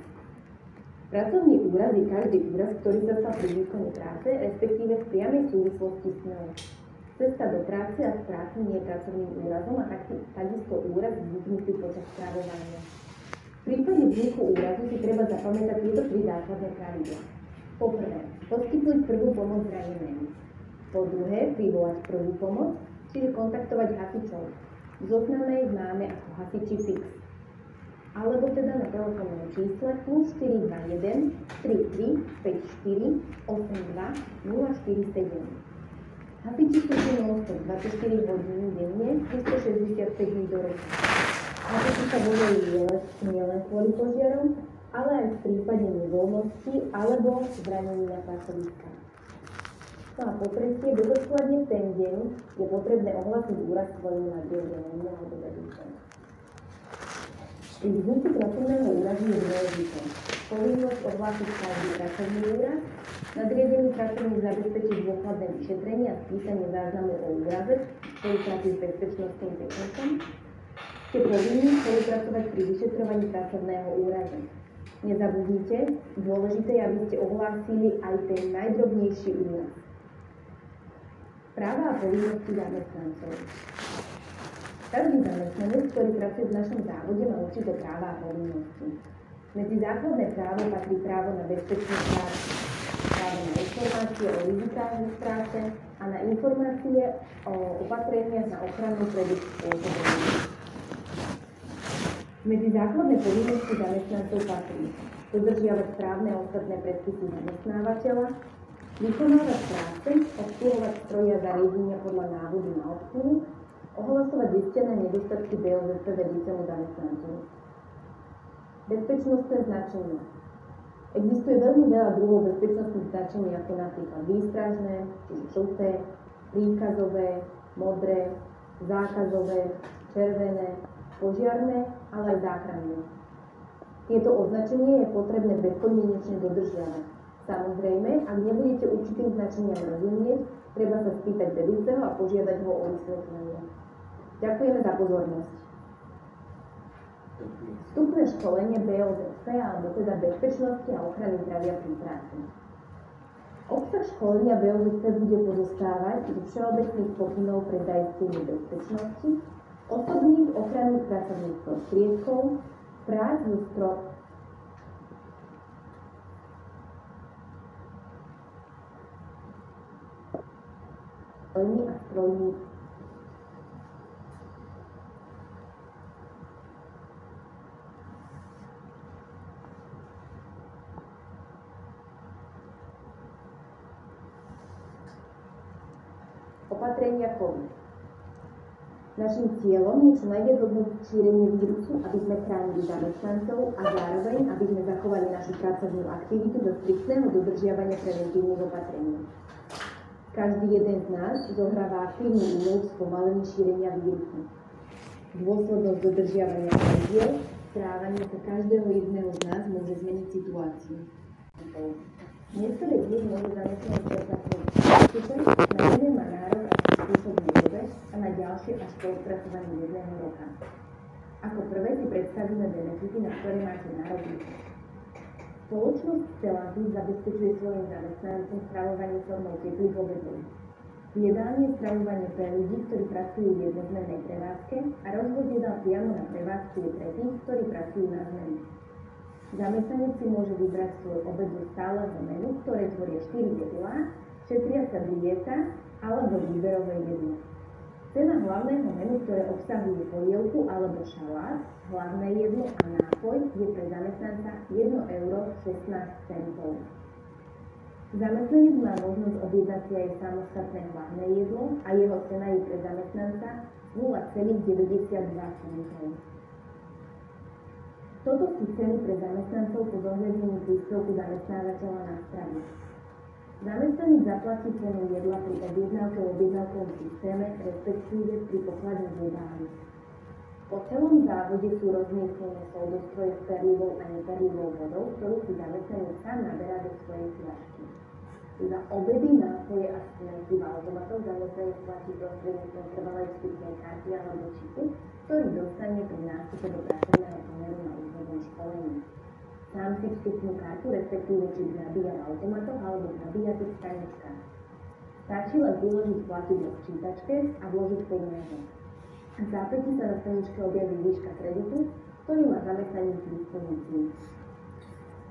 Pracovný úraz je každý úraz, ktorý sa stal pri výkone práce, respektíve v priamej súvislosti s ňou. Cesta do práce a z práce nie je pracovným úrazom a takisto úraz vzniknutý počas stravovania. V prípade vzniku úrazu si treba zapamätať tieto 3 základné pravidlá. Po prvé, poskytnúť prvú pomoc zranenému. Po druhé, privolať prvú pomoc, čiže kontaktovať hasičov. V zozname ich máme ako hasiči FIX. Alebo teda na telefónnom čísle +421 33 54 82 047. Hasiči sú tu non-stop 24 hodín denne, 365 dní do roka. Hasiči sa bojujú nielen kvôli požiarom, ale aj v prípade nevoľnosti alebo zranení na pracoviskách. No a po tretie, bezodkladne v ten deň je potrebné ohlásiť úraz svojmu nadriadenému alebo vedúcemu. Pri vzniku pracovného úrazu je dôležité povinnosť ohlásiť každý pracovný úraz, nadriadený pracovník zabezpečí dôkladné vyšetrenie a spísanie záznamu o úraze v spolupráci s bezpečnostným technikom. Ste povinní spolupracovať pri vyšetrovaní pracovného úrazu. Nezabudnite, dôležité je, aby ste ohlásili aj ten najdrobnejší úraz. Práva a povinnosti zamestnancov. Každý zamestnanec, ktorý pracuje v našom závode, má určité práva a povinnosti. Medzi základné právo patrí právo na bezpečnú prácu, právo na informácie o rizikách v práce a na informácie o opatreniach na ochranu pred spôsobením. Medzi základné povinnosti zamestnancov patrí dodržiavať správne a ostatné predpisy zamestnávateľa, vykonávať práce, obsluhovať stroje a zariadenia podľa návodu na obsluhu, ohlasovať zistené nedostatky BOZP vedúcemu zamestnancovi. Bezpečnostné značenie. Existuje veľmi veľa druhov bezpečnostných značení, ako napríklad výstražné, čiže žlté, príkazové, modré, zákazové, červené, požiarne, ale aj záchranné. Tieto označenie je potrebné bezpodmienečne dodržiavať. Samozrejme, ak nebudete určitým značeniam rozumieť, treba sa spýtať vedúceho a požiadať ho o vysvetlenie. Ďakujeme za pozornosť. Vstupné školenie BOZP, alebo teda bezpečnosti a ochrany zdravia pri práci. Obsah školenia BOZP bude pozostávať zo všeobecných pokynov pre zaistenie bezpečnosti, osobných ochranných pracovných prostriedkov, prác so strojmi a strojmi. Opatrenia COVID. Naším cieľom je čo najviac obmedziť šírenie vírusu, aby sme chránili zamestnancov a zároveň, aby sme zachovali našu pracovnú aktivitu do striktného dodržiavania preventívnych opatrení. Každý jeden z nás zohráva aktívnu úlohu v spomalení šírenia vírusu. Dôslednosť dodržiavania pravidiel, správanie sa každého jedného z nás môže zmeniť situáciu. Niektoré z nich môžu zamestnať predplatené výstupy, na iné má nárok až po spôsobnej dobe a na ďalšie až po odpracovaní 1 roka. Ako prvé si predstavíme benefity, na ktoré máte nárok. Spoločnosť Stellantis zabezpečuje svojim zamestnancom stravovanie formou teplých obedov. Jedálne je stravovanie pre ľudí, ktorí pracujú v jednozmennej prevádzke a rozvod jedál priamo na prevádzku je pre tých, ktorí pracujú na zmenu. Zamestnanec si môže vybrať svoj obed zo stáleho menu, ktoré tvoria 4 jedlá, šetriaca dieta alebo výberové jedlo. Cena hlavného menu, ktoré obsahuje polievku alebo šalát, hlavné jedlo a nápoj je pre zamestnanca 1,16 €. Zamestnanec má možnosť objednať si aj samostatné hlavné jedlo a jeho cena je pre zamestnanca 0,92 centov. Toto sú ceny pre zamestnancov po zohľadnení príspevku zamestnávateľa na strane. Zamestnanec zaplatí cenu jedla pri objednávke v objednávkovom systéme, respektíve pri pokladni v jedálni. Po celom závode sú rozmiestnené soldostroje s perlivou a neperlivou vodou, ktorú si zamestnanec sám naberá do svojej fľašky. Za obedy, nápoje a smeky v automatoch zamestnanec platí prostredníctvom trvalej vstupnej karty alebo čipu, ktorý dostane pri nástupe do pracovného pomeru na úvodnom školení. Sám si vstupnú kartu, respektíve čip nabíja v automatoch alebo v nabíjacích staničkách. Stačí len priložiť platidlo k čítačke a vložiť peniaze. V zápäti sa na staničke objaví výška kreditu, ktorý má zamestnanec k dispozícii.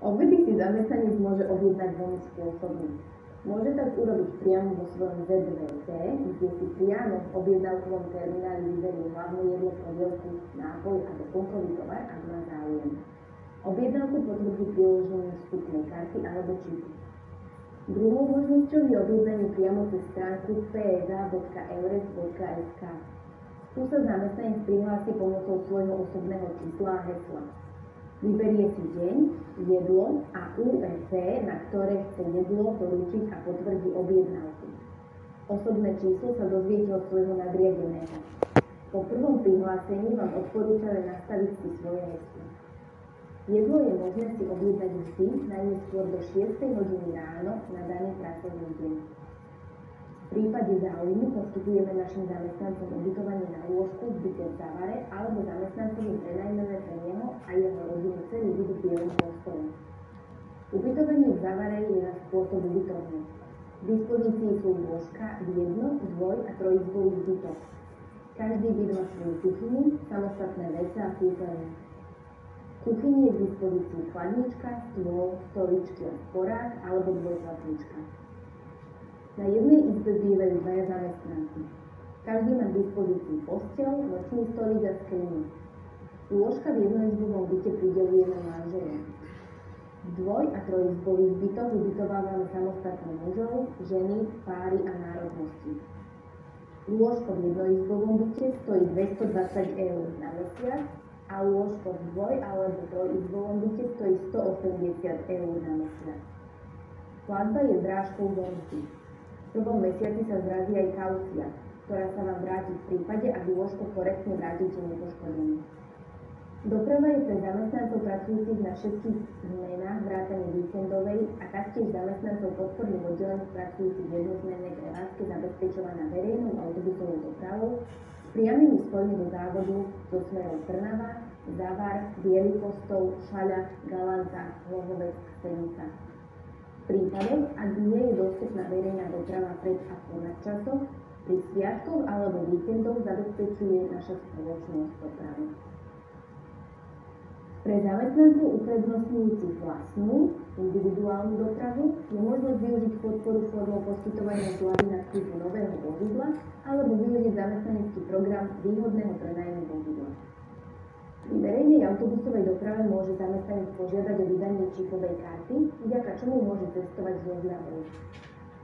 Obedy si zamestnanec môže objednať dvomi spôsobmi. Môže tak urobiť priamo vo svojom ZVT, kde si priamo v objednávkovom termináli vyberie hlavné jedlo, polievku, nápoj a doplnkový tovar, ak má záujem. Objednávku potvrdí priložením vstupnej karty alebo čipu. Druhou možnosťou je objednanie priamo cez stránku psa.eures.sk. Tu sa zamestnanec prihlási pomocou svojho osobného čísla a hesla. Vyberie si deň, jedlo a UEC, na ktoré chce jedlo doručiť a potvrdí objednávku. Osobné číslo sa dozviete od svojho nadriadeného. Po prvom prihlásení vám odporúčame nastaviť si svoje heslo. Jedlo je možné si objednať vždy najneskôr do 6 hodiny ráno na daný pracovný deň. V prípade záujmu poskytujeme našim zamestnancom ubytovanie na lôžku v byte v Zavare alebo zamestnancovi prenajmeme pre neho a jeho rodinu celý byt v bielom postole. Ubytovanie v Zavare je na spôsob ubytovne. V dispozícii sú lôžka v jedno-, dvoj- a trojizbových bytoch. Každý byt má svoju kuchyňu, samostatné vece a kúpeľne. V kuchyni je k dispozícii chladnička, stôl, stoličky a sporák alebo dvojplatnička. Na jednej izbe bývajú dvaja zamestnanci. Každý má k dispozícii posteľ, nočný stolík a skriňu. Lôžka v jednoizbovom byte prideľujeme manželom. V dvoj- a trojizbových bytoch ubytovávame samostatne mužov, ženy, páry a národnosti. Lôžko v jednoizbovom byte stojí 220 € na mesiac a lôžko v dvoj- alebo trojizbovom byte stojí 180 € na mesiac. Platba je zrážkou do mzdy. V prvom mesiaci sa zrazí aj kaucia, ktorá sa vám vráti v prípade, ak lôžko korektne vrátite nepoškodené. Doprava je pre zamestnancov pracujúcich na všetkých zmenách vrátane víkendovej a taktiež zamestnancov podporných oddelení pracujúcich v jednozmennej prevádzke zabezpečovaná verejnou autobusovou dopravou s priamymi spojmi do závodu so smerom Trnava, Zavar, Biely Kostol, Šaľa, Galanta, Hlohovec, Senica. V prípadoch, ak nie je dostupná verejná doprava pred a po nadčasoch, pri sviatkoch alebo víkendoch zabezpečuje naša spoločnosť dopravu. Pre zamestnancov uprednostňujúcich vlastnú, individuálnu dopravu je možnosť využiť podporu formou poskytovania zľavy na kúpu nového vozidla alebo využiť zamestnanecký program výhodného prenajmu vozidla. Pri verejnej autobusovej doprave môže zamestnanec požiadať o vydanie čipovej karty, vďaka čomu môže cestovať s zľavou.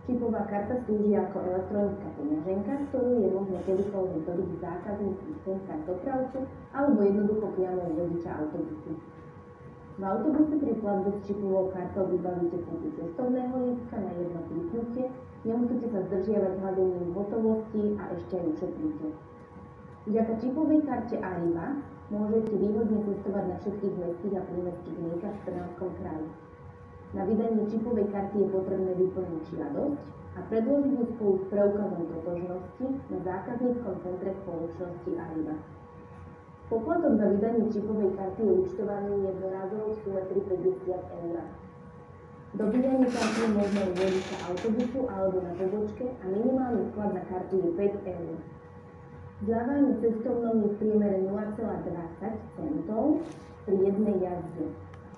Čipová karta slúži ako elektronická peňaženka, ktorú je možné kedykoľvek dobiť zákazník v cestách dopravcu alebo jednoducho priamo u vodiča autobusu. V autobuse pri platbe s čipovou kartou vybavíte kúpu cestovného lístka na jedno kliknutie, nemusíte sa zdržiavať hľadením hotovosti a ešte aj ušetríte. Vďaka čipovej karte Arriva môžete výhodne cestovať na všetkých mestských a prímestských linkách v Trnavskom kraji. Na vydanie čipovej karty je potrebné vyplniť žiadosť a predložiť ju spolu s preukazom totožnosti na zákazníckom centre spoločnosti Arriva. Poplatok za vydanie čipovej karty je účtovaný jednorázovo v sume 350 €. Dobíjanie karty je možné u vodiča autobusu alebo na pobočke a minimálny vklad na kartu je 5 €. Zľava cestovnou je v priemere 0,20 centov pri jednej jazde.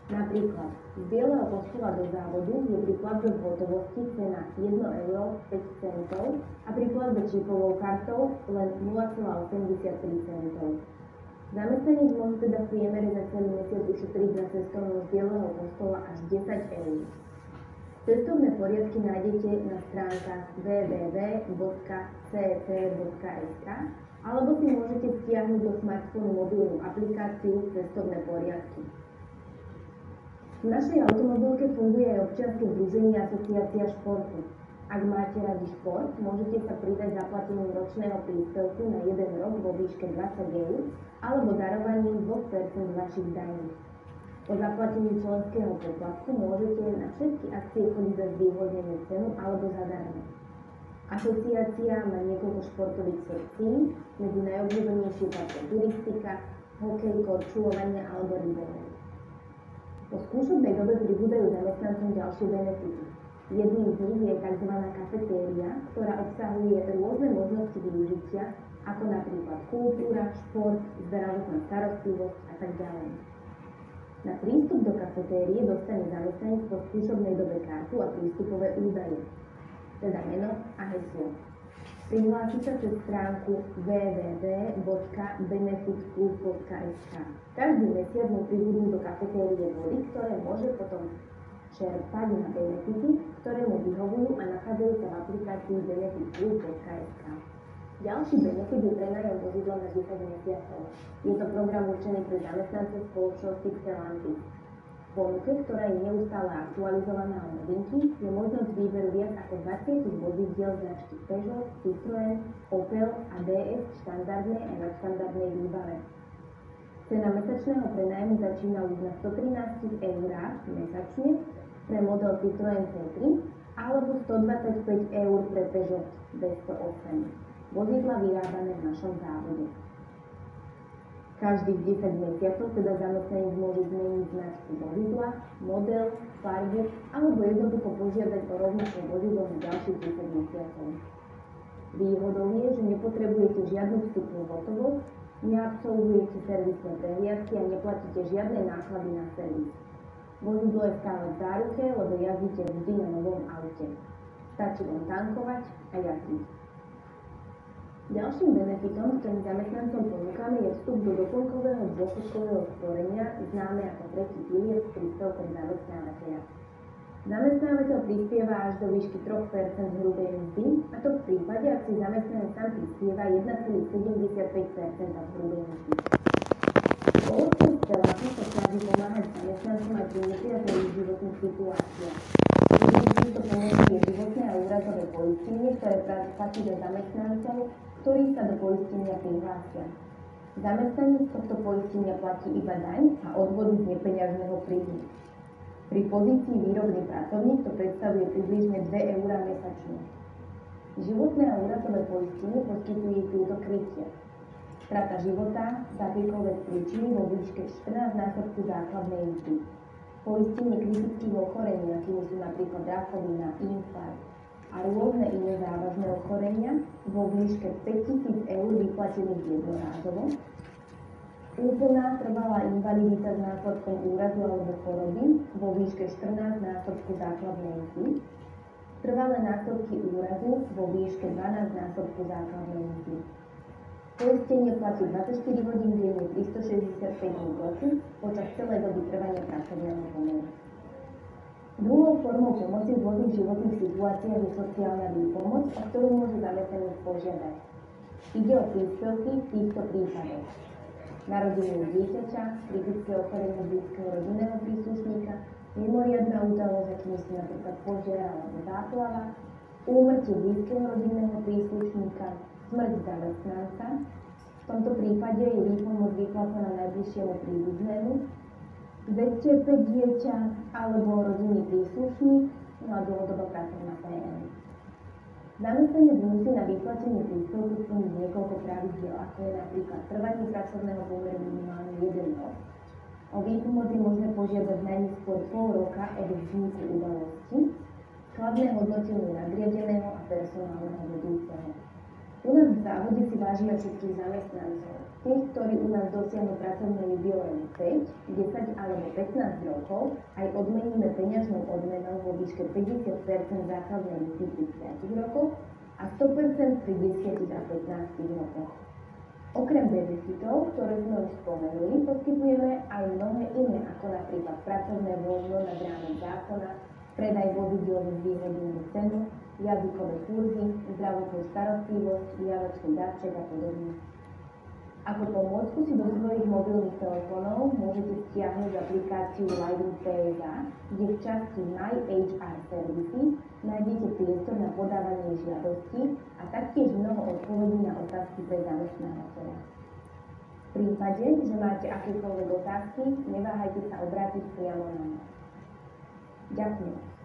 Napríklad z Bieleho Kostola do závodu je pri platbe v hotovosti cena 1 euro 5 centov a pri platbe čipovou kartou len 0,83 centov. Zamestnanec môže teda v priemere za celý mesiac ušetriť na cestovnom z Bieleho Kostola až 10 eur. Cestovné poriadky nájdete na stránkach www.cet.sk alebo si môžete stiahnuť do smartfónu mobilnú aplikáciu Cestovné poriadky. V našej automobilke funguje aj občianske združenie Asociácia športu. Ak máte radi šport, môžete sa pridať zaplatením ročného príspevku na 1 rok vo výške 20 eur alebo darovaním 2% z vašich daní. Po zaplatení členského poplatku môžete na všetky akcie chodiť za zvýhodnenú cenu alebo zadarmo. Asociácia má niekoľko športových sekcií, medzi najobľúbenejšie patria turistika, hokej, korčulovanie alebo rybolov. Po skúšobnej dobe pribúdajú zamestnancom ďalšie benefity. Jedným z nich je tzv. Kafetéria, ktorá obsahuje rôzne možnosti využitia, ako napríklad kultúra, šport, zdravotná starostlivosť a tak ďalej. Na prístup do kafetérie dostane zamestnanec po skúšobnej dobe kartu a prístupové údaje, teda meno a heslo. Prihlási sa cez stránku www.benefitklub.sk. Každý mesiac mu pribudú do kafetérie body, ktoré môže potom čerpať na benefity, ktoré mu vyhovujú a nachádzajú sa v aplikácii benefitklub.sk. Ďalší benefit je prenájom vozidla na 10 mesiacov. Je to program určený pre zamestnancov spoločnosti Stellantis. V ponuke, ktorá je neustále aktualizovaná o novinky, je možnosť výberu viac ako 20 vozidiel značky Peugeot, Citroën, Opel a DS v štandardnej a nadštandardnej výbave. Cena mesačného prenájmu začína už na 113 eurách mesačne pre model Citroën C3 alebo 125 eur pre Peugeot 208. Vozidla vyrábané v našom závode. Každých 10 mesiacov teda zamestnanec môže zmeniť značku vozidla, model, farbu alebo jednoducho požiadať o rovnaké vozidlo na ďalších 10 mesiacov. Výhodou je, že nepotrebujete žiadnu vstupnú hotovosť, neabsolvujete servisné prehliadky a neplatíte žiadne náklady na servis. Vozidlo je stále v záruke, lebo jazdíte vždy na novom aute. Stačí len tankovať a jazdiť. Ďalším benefitom, ktorým zamestnancom ponúkame, je vstup do doplnkového dôchodkového sporenia, známe ako tretí pilier s príspevkom zamestnávateľa. Zamestnávateľ prispieva až do výšky 3% hrubej mzdy, a to v prípade, ak si zamestnanec sám prispieva 1,75% z hrubej mzdy. Spoločnosť Stellantis sa snaží pomáhať zamestnancom aj pri nepriaznivých životných situáciách. Jedným z týchto pomôcok je životné a úrazové poistenie, ktoré platí pre zamestnancov, ktorí sa do poistenia prihlásia. Zamestnanec tohto poistenia platí iba daň a odvody z nepeňažného príjmu. Pri pozícii výrobný pracovník to predstavuje približne 2 eurá mesačne. Životné a úrazové poistenie poskytuje túto krytie. Strata života z akejkoľvek príčiny vo výške 14-násobku základnej mzdy. Poistenie kritických ochorení, akými sú napríklad rakovina, infarkt a rôzne iné závažné ochorenia vo výške 5000 eur vyplatených jednorázovo. Úplná trvalá invalidita s následkom úrazu alebo choroby vo výške 14-násobku základnej mzdy. Trvalé následky úrazu vo výške 12-násobku základnej mzdy. Poistenie platí 24 hodín denne 365 dní v roku počas celej doby trvania pracovného pomeru. Druhou formou pomoci v rôznych životných situáciách je sociálna výpomoc, o ktorú môže zamestnanec požiadať. Ide o príspevky v týchto prípadoch: narodenie dieťaťa, kritické ochorenie blízkeho rodinného príslušníka, mimoriadna udalosť, akými sú napríklad požiar alebo záplava, úmrtie blízkeho rodinného príslušníka, smrť zamestnanca. V tomto prípade je výpomoc vyplácaná najbližšiemu príbuznému, ZČP dieťa alebo rodinný príslušník, no a dlhodobá pracovná prémia. Zamestnanec musí na vyplatenie príspevku splniť niekoľko pravidiel, ako je napríklad trvanie pracovného pomeru minimálne 1 rok. O výpomoc je možné požiadať najneskôr pol roka od vzniku udalosti, kladné hodnotenie nadriadeného a personálneho vedúceho. U nás v závode si vážime všetkých zamestnancov. Tých, ktorí u nás dosiahnu pracovné jubileum 5, 10 alebo 15 rokov, aj odmeníme peňažnou odmenou vo výške 50% základnej mzdy pri 5 rokoch a 100% pri 10 a 15 rokoch. Okrem benefitov, ktoré sme už spomenuli, poskytujeme aj mnohé iné, ako napríklad pracovné voľno nad rámec zákona, predaj vozidiel s výhodnými cenu, jazykové kurzy, zdravotnú starostlivosť, vianočný darček a podobne. Ako pomôcku si do svojich mobilných telefónov môžete stiahnuť aplikáciu Living PSA, kde v časti My HR Services nájdete priestor na podávanie žiadosti a taktiež mnoho odpovedí na otázky pre zamestnávateľa. V prípade, že máte akékoľvek otázky, neváhajte sa obrátiť priamo na nás. Ďakujem.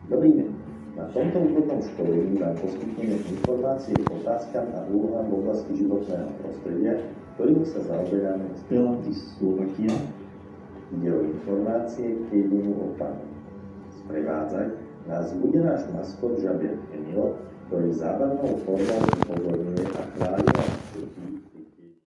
Dobrý deň. Na tomto úvodnom školení vám poskytneme informácie k otázkam a úlohám v oblasti životného prostredia, ktorými sa zaoberáme v Stellantis Slovakia. Ide o informácie k jednému odpadu. Sprevádzať nás bude náš maskot žabier Emil, ktorý zábavnou formou upozorňuje a chváli nás všetkých